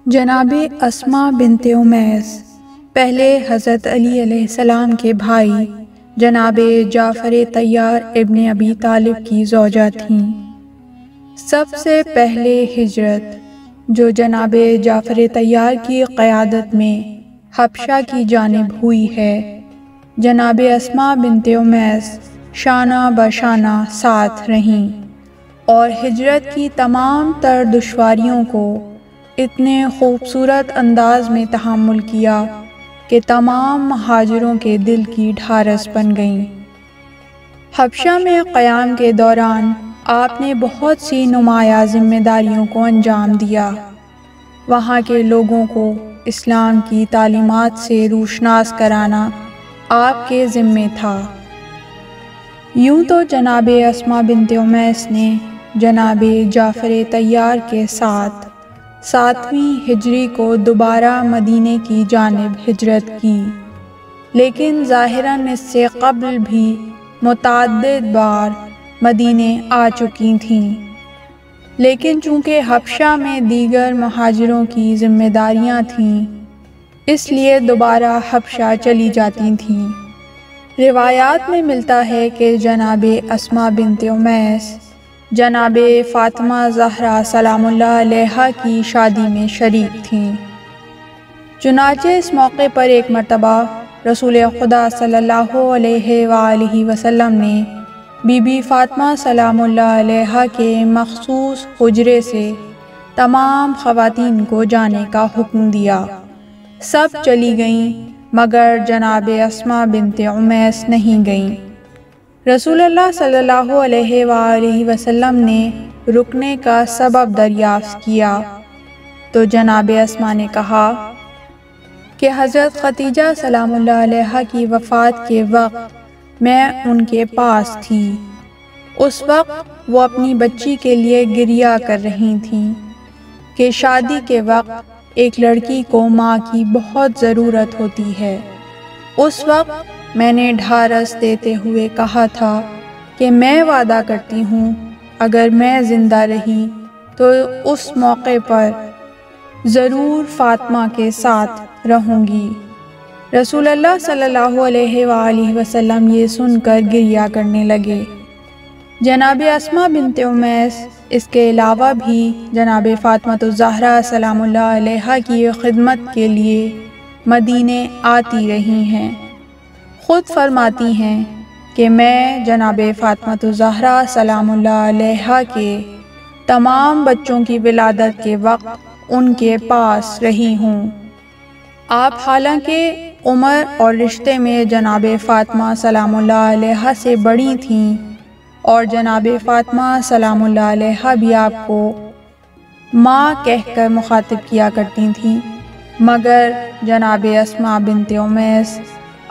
جناب اسماء بنت امیس پہلے حضرت علی علیہ السلام کے بھائی جناب جعفر طیار ابن ابی طالب کی زوجہ تھیں۔ سب سے پہلے ہجرت جو جناب جعفر طیار کی قیادت میں حبشہ کی جانب ہوئی ہے، جناب اسماء بنت امیس شانہ بشانہ ساتھ رہیں اور ہجرت کی تمام تر دشواریوں کو اتنے خوبصورت انداز میں تحمل کیا کہ تمام مہاجروں کے دل کی ڈھارس بن گئیں۔ حبشہ میں قیام کے دوران آپ نے بہت سی نمایاں ذمہ داریوں کو انجام دیا۔ وہاں کے لوگوں کو اسلام کی تعلیمات سے روشناس کرانا آپ کے ذمے تھا۔ یوں تو جناب اسماء بنت امیس نے جناب جعفر طیار کے ساتھ 7ویں ہجری کو دوبارہ مدینے کی جانب ہجرت کی، لیکن ظاہراً اس سے قبل بھی متعدد بار مدینے آ چکی تھیں، لیکن چونکہ حبشہ میں دیگر مہاجروں کی ذمہ داریاں تھیں، اس لیے دوبارہ حبشہ چلی جاتی تھیں۔ روایات میں ملتا ہے کہ جناب اسماء بنت امیس جناب فاطمہ زہرا سلام اللہ علیہا کی شادی میں شریک تھیں۔ چنانچہ اس موقع پر ایک مرتبہ رسول خدا صلی اللہ علیہ وآلہ وسلم نے بی بی فاطمہ سلام اللہ علیہا کے مخصوص حجرے سے تمام خواتین کو جانے کا حکم دیا۔ سب چلی گئیں مگر جناب اسماء بنت امیس نہیں گئیں۔ رسول اللہ صلی اللہ علیہ وآلہ وسلم نے رکنے کا سبب دریافت کیا تو جناب اسماء نے کہا کہ حضرت خدیجہ سلام اللہ علیہا کی وفات کے وقت میں ان کے پاس تھی۔ اس وقت وہ اپنی بچی کے لیے گریہ کر رہی تھیں کہ شادی کے وقت ایک لڑکی کو ماں کی بہت ضرورت ہوتی ہے۔ اس وقت میں نے ڈھارس دیتے ہوئے کہا تھا کہ میں وعدہ کرتی ہوں اگر میں زندہ رہی تو اس موقع پر ضرور فاطمہ کے ساتھ رہوں گی۔ رسول اللہ صلی اللہ علیہ وآلہ وسلم یہ سن کر گریہ کرنے لگے۔ جناب اسماء بنت امیس اس کے علاوہ بھی جناب فاطمہ الزہرا سلام اللہ علیہا کی خدمت کے لیے مدینے آتی رہی ہیں۔ خود فرماتی ہیں کہ میں جناب فاطمہ الزہرا سلام اللہ علیہا کے تمام بچوں کی ولادت کے وقت ان کے پاس رہی ہوں۔ آپ حالانکہ عمر اور رشتے میں جناب فاطمہ سلام اللہ علیہا سے بڑی تھیں اور جناب فاطمہ سلام اللہ علیہا بھی آپ کو ماں کہہ کر مخاطب کیا کرتی تھیں، مگر جناب اسماء بنت امیس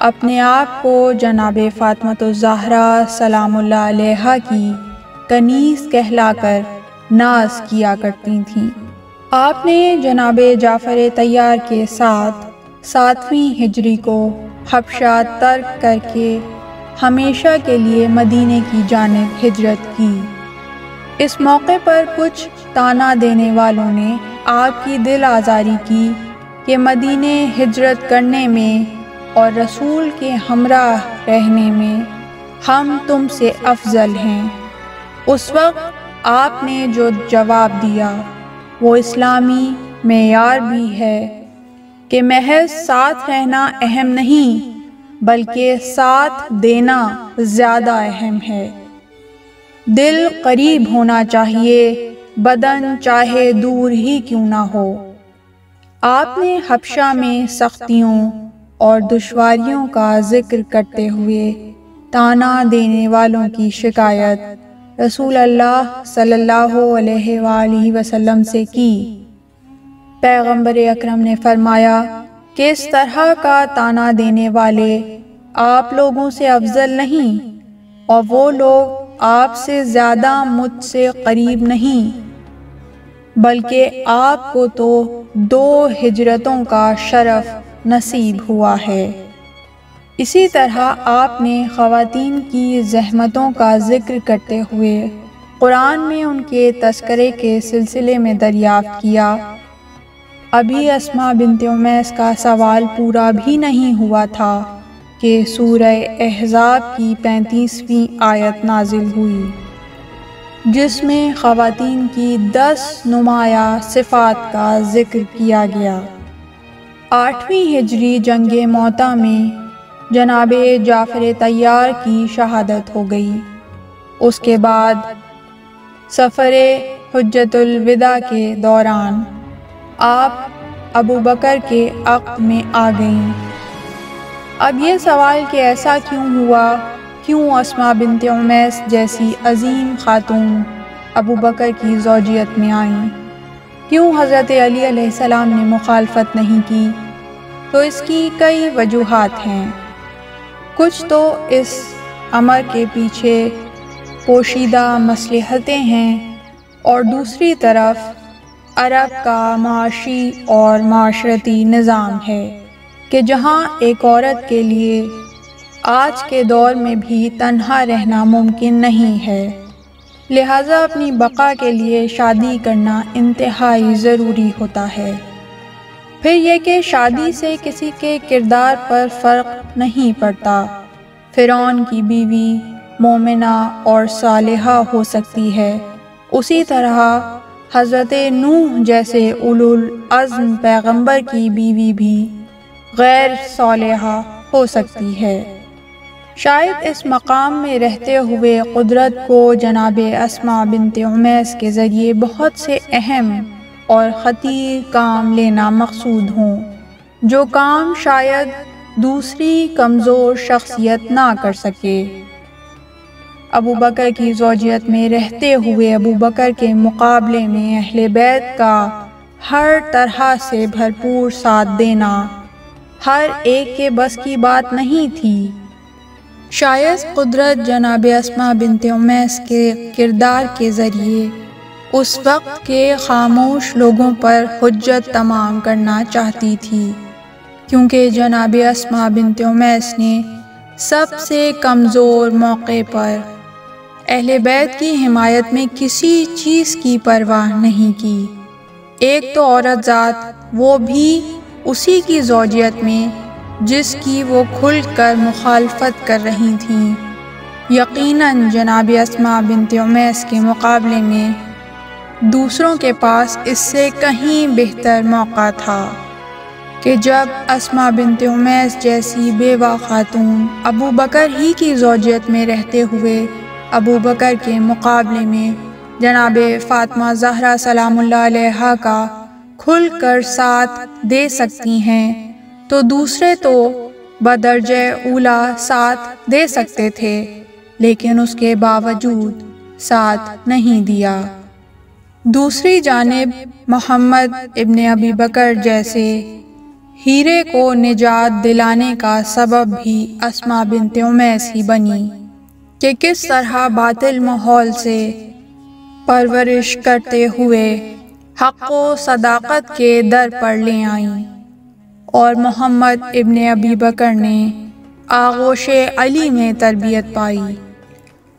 اپنے آپ کو جناب فاطمہ الزہرا سلام اللہ علیہا کی کنیز کہلا کر ناز کیا کرتی تھیں۔ آپ نے جناب جعفر طیار کے ساتھ 7ویں ہجری کو حبشہ ترک کر کے ہمیشہ کے لیے مدینے کی جانب ہجرت کی۔ اس موقع پر کچھ طعنہ دینے والوں نے آپ کی دل آزاری کی کہ مدینے ہجرت کرنے میں اور رسول کے ہمراہ رہنے میں ہم تم سے افضل ہیں۔ اس وقت آپ نے جو جواب دیا وہ اسلامی معیار بھی ہے کہ محض ساتھ رہنا اہم نہیں بلکہ ساتھ دینا زیادہ اہم ہے۔ دل قریب ہونا چاہیے، بدن چاہے دور ہی کیوں نہ ہو۔ آپ نے حبشہ میں سختیوں اور دشواریوں کا ذکر کرتے ہوئے طعنہ دینے والوں کی شکایت رسول اللہ صلی اللہ علیہ وآلہ وسلم سے کی۔ پیغمبر اکرم نے فرمایا کہ اس طرح کا طعنہ دینے والے آپ لوگوں سے افضل نہیں اور وہ لوگ آپ سے زیادہ مجھ سے قریب نہیں، بلکہ آپ کو تو 2 ہجرتوں کا شرف نصیب ہوا ہے۔ اسی طرح آپ نے خواتین کی زحمتوں کا ذکر کرتے ہوئے قرآن میں ان کے تذکرے کے سلسلے میں دریافت کیا ابھی اسماء بنت امیس کا سوال پورا بھی نہیں ہوا تھا کہ سورہ احزاب کی 35ویں آیت نازل ہوئی، جس میں خواتین کی 10 نمایاں صفات کا ذکر کیا گیا۔ 8ویں ہجری جنگ موطا میں جناب جعفر طیار کی شہادت ہو گئی۔ اس کے بعد سفر حجۃ الوداع کے دوران آپ ابو بکر کے عقد میں آ گئیں۔ اب یہ سوال کہ ایسا کیوں ہوا، کیوں اسماء بنت امیس جیسی عظیم خاتون ابو بکر کی زوجیت میں آئیں، کیوں حضرت علی علیہ السلام نے مخالفت نہیں کی؟ تو اس کی کئی وجوہات ہیں۔ کچھ تو اس امر کے پیچھے پوشیدہ مصلحتیں ہیں، اور دوسری طرف عرب کا معاشی اور معاشرتی نظام ہے کہ جہاں ایک عورت کے لیے آج کے دور میں بھی تنہا رہنا ممکن نہیں ہے، لہٰذا اپنی بقا کے لیے شادی کرنا انتہائی ضروری ہوتا ہے۔ پھر یہ کہ شادی سے کسی کے کردار پر فرق نہیں پڑتا۔ فرعون کی بیوی مومنہ اور صالحہ ہو سکتی ہے، اسی طرح حضرت نوح جیسے اولو العزم پیغمبر کی بیوی بھی غیر صالحہ ہو سکتی ہے۔ شاید اس مقام میں رہتے ہوئے قدرت کو جناب اسماء بنت امیس کے ذریعے بہت سے اہم اور خطیر کام لینا مقصود ہوں، جو کام شاید دوسری کمزور شخصیت نہ کر سکے۔ ابو بکر کی زوجیت میں رہتے ہوئے ابو بکر کے مقابلے میں اہل بیت کا ہر طرح سے بھرپور ساتھ دینا ہر ایک کے بس کی بات نہیں تھی۔ شاید قدرت جناب اسماء بنت امیس کے کردار کے ذریعے اس وقت کے خاموش لوگوں پر حجت تمام کرنا چاہتی تھی، کیونکہ جناب اسماء بنت امیس نے سب سے کمزور موقع پر اہل بیت کی حمایت میں کسی چیز کی پرواہ نہیں کی۔ ایک تو عورت ذات، وہ بھی اسی کی زوجیت میں جس کی وہ کھل کر مخالفت کر رہی تھیں۔ یقیناً جناب اسماء بنت امیس کے مقابلے میں دوسروں کے پاس اس سے کہیں بہتر موقع تھا کہ جب اسماء بنت امیس جیسی بیوہ خاتون ابو بکر ہی کی زوجیت میں رہتے ہوئے ابو بکر کے مقابلے میں جناب فاطمہ زہرا سلام اللہ علیہا کا کھل کر ساتھ دے سکتی ہیں، تو دوسرے تو بدرجہ اولا ساتھ دے سکتے تھے، لیکن اس کے باوجود ساتھ نہیں دیا۔ دوسری جانب محمد ابن ابی بکر جیسے ہیرے کو نجات دلانے کا سبب بھی اسماء بنت امیس ہی بنی کہ کس طرح باطل ماحول سے پرورش کرتے ہوئے حق و صداقت کے در پر لے آئیں، اور محمد ابن ابی بکر نے آغوش علی میں تربیت پائی۔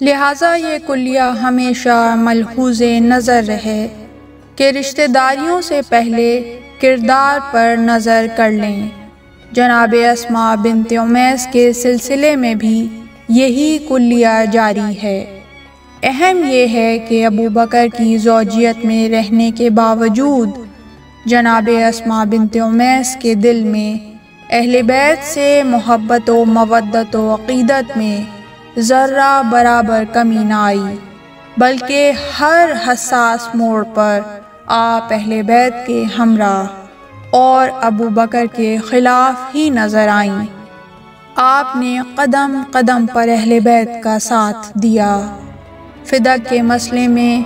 لہٰذا یہ کلیہ ہمیشہ ملحوظ نظر رہے کہ رشتہ داریوں سے پہلے کردار پر نظر کر لیں۔ جناب اسماء بنت امیس کے سلسلے میں بھی یہی کلیہ جاری ہے۔ اہم یہ ہے کہ ابو بکر کی زوجیت میں رہنے کے باوجود جناب اسماء بنت امیس کے دل میں اہل بیت سے محبت و مودت و عقیدت میں ذرہ برابر کمی نہ آئی، بلکہ ہر حساس موڑ پر آپ اہل بیت کے ہمراہ اور ابو بکر کے خلاف ہی نظر آئیں۔ آپ نے قدم قدم پر اہل بیت کا ساتھ دیا۔ فدق کے مسئلے میں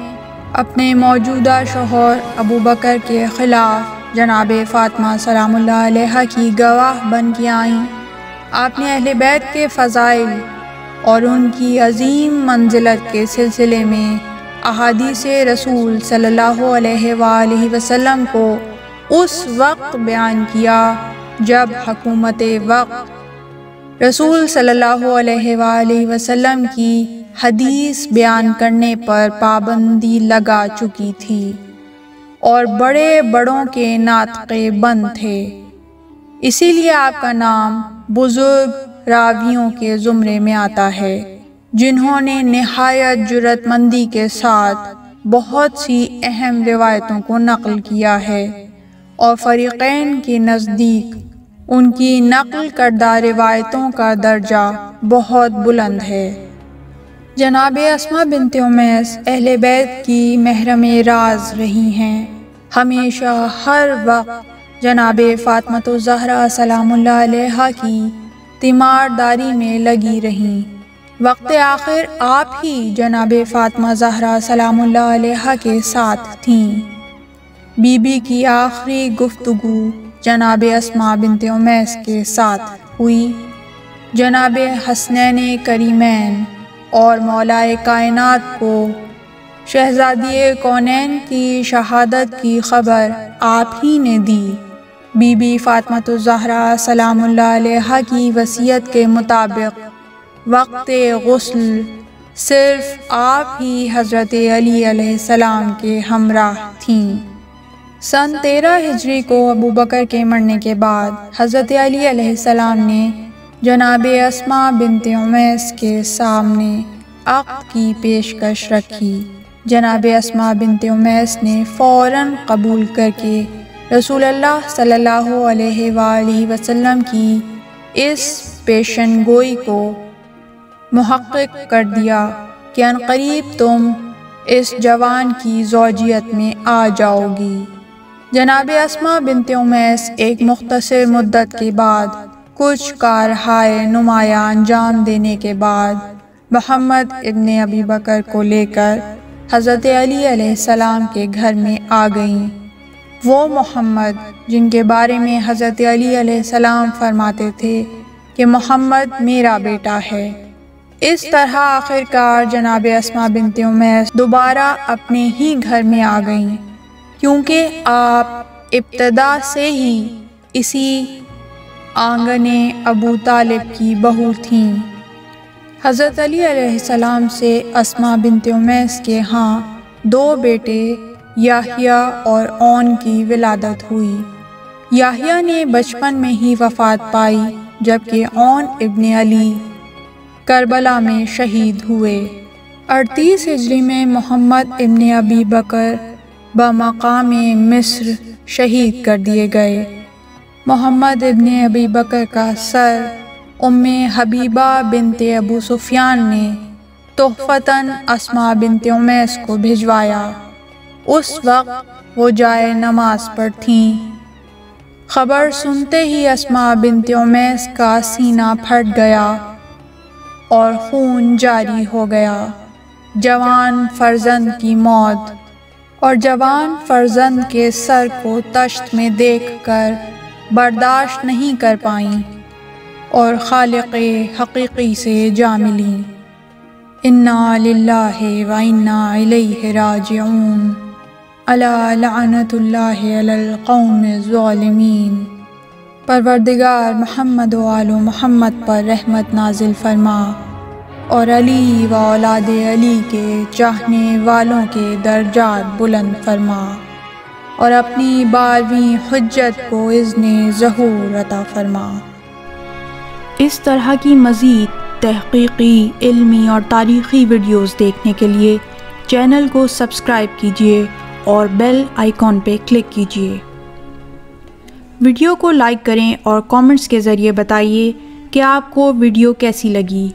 اپنے موجودہ شوہر ابو بکر کے خلاف جناب فاطمہ سلام اللہ علیہا کی گواہ بن کے آئیں۔ آپ نے اہل بیت کے فضائل اور ان کی عظیم منزلت کے سلسلے میں احادیث رسول صلی اللہ علیہ وآلہ وسلم کو اس وقت بیان کیا جب حکومت وقت رسول صلی اللہ علیہ وآلہ وسلم کی حدیث بیان کرنے پر پابندی لگا چکی تھی، اور بڑے بڑوں کے ناطق بند تھے، اسی لیے آپ کا نام بزرگ راویوں کے زمرے میں آتا ہے، جنہوں نے نہایت جرأت مندی کے ساتھ بہت سی اہم روایتوں کو نقل کیا ہے، اور فریقین کے نزدیک ان کی نقل کردہ روایتوں کا درجہ بہت بلند ہے۔ جناب اسماء بنت امیس اہل بیت کی محرم راز رہی ہیں، ہمیشہ ہر وقت جناب فاطمۃ الزہرا سلام اللہ علیہا کی تیمارداری میں لگی رہیں۔ وقت آخر آپ ہی جناب فاطمہ زہرا سلام اللہ علیہا کے ساتھ تھیں۔ بی بی کی آخری گفتگو جناب اسماء بنت امیس کے ساتھ ہوئی۔ جناب حسنین کریمین اور مولائے کائنات کو شہزادی کونین کی شہادت کی خبر آپ ہی نے دی۔ بی بی فاطمۃ الزہرا سلام اللہ علیہا کی وصیت کے مطابق وقت غسل صرف آپ ہی حضرت علی علیہ السلام کے ہمراہ تھیں۔ سن 13 ہجری کو ابو بکر کے مرنے کے بعد حضرت علی علیہ السلام نے جناب اسماء بنت امیس کے سامنے عقد کی پیشکش رکھی۔ جناب اسماء بنت امیس نے فوراً قبول کر کے رسول اللہ صلی اللہ علیہ وآلہ وسلم کی اس پیشن گوئی کو محقق کر دیا کہ عنقریب تم اس جوان کی زوجیت میں آ جاؤ گی۔ جناب اسماء بنت امیس ایک مختصر مدت کے بعد کچھ کارہائے نمایاں انجام دینے کے بعد محمد ابن ابی بکر کو لے کر حضرت علی علیہ السلام کے گھر میں آ گئیں۔ وہ محمد جن کے بارے میں حضرت علی علیہ السلام فرماتے تھے کہ محمد میرا بیٹا ہے۔ اس طرح آخرکار جناب اسماء بنت امیس دوبارہ اپنے ہی گھر میں آ گئیں، کیونکہ آپ ابتدا سے ہی اسی آنگن ابو طالب کی بہو تھیں۔ حضرت علی علیہ السلام سے اسماء بنت امیس کے ہاں 2 بیٹے یحییٰ اور عون کی ولادت ہوئی۔ یحییٰ نے بچپن میں ہی وفات پائی، جبکہ عون ابن علی کربلا میں شہید ہوئے۔ 38 ہجری میں محمد ابن ابی بکر بمقام مصر شہید کر دیے گئے۔ محمد ابن ابی بکر کا سر ام حبیبہ بنت ابو سفیان نے تحفتاً اسماء بنت امیس کو بھجوایا۔ اس وقت وہ جائے نماز پر تھیں۔ خبر سنتے ہی اسماء بنت امیس کا سینہ پھٹ گیا اور خون جاری ہو گیا۔ جوان فرزند کی موت اور جوان فرزند کے سر کو طشت میں دیکھ کر برداشت نہیں کر پائیں اور خالق حقیقی سے جا ملیں۔ انا للہ و انا الیہ راجعون، الا لعنت اللہ علی القوم الظالمین۔ پروردگار محمد و آل محمد پر رحمت نازل فرما اور علی و اولاد علی کے چاہنے والوں کے درجات بلند فرما اور اپنی 12ویں حجت کو اذن ظہور عطا فرما۔ اس طرح کی مزید تحقیقی، علمی اور تاریخی ویڈیوز دیکھنے کے لیے چینل کو سبسکرائب کیجیے اور بیل آئیکن پہ کلک کیجیے۔ ویڈیو کو لائک کریں اور کامنٹس کے ذریعے بتائیے کہ آپ کو ویڈیو کیسی لگی۔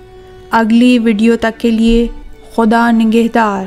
اگلی ویڈیو تک کے لیے خدا نگہدار۔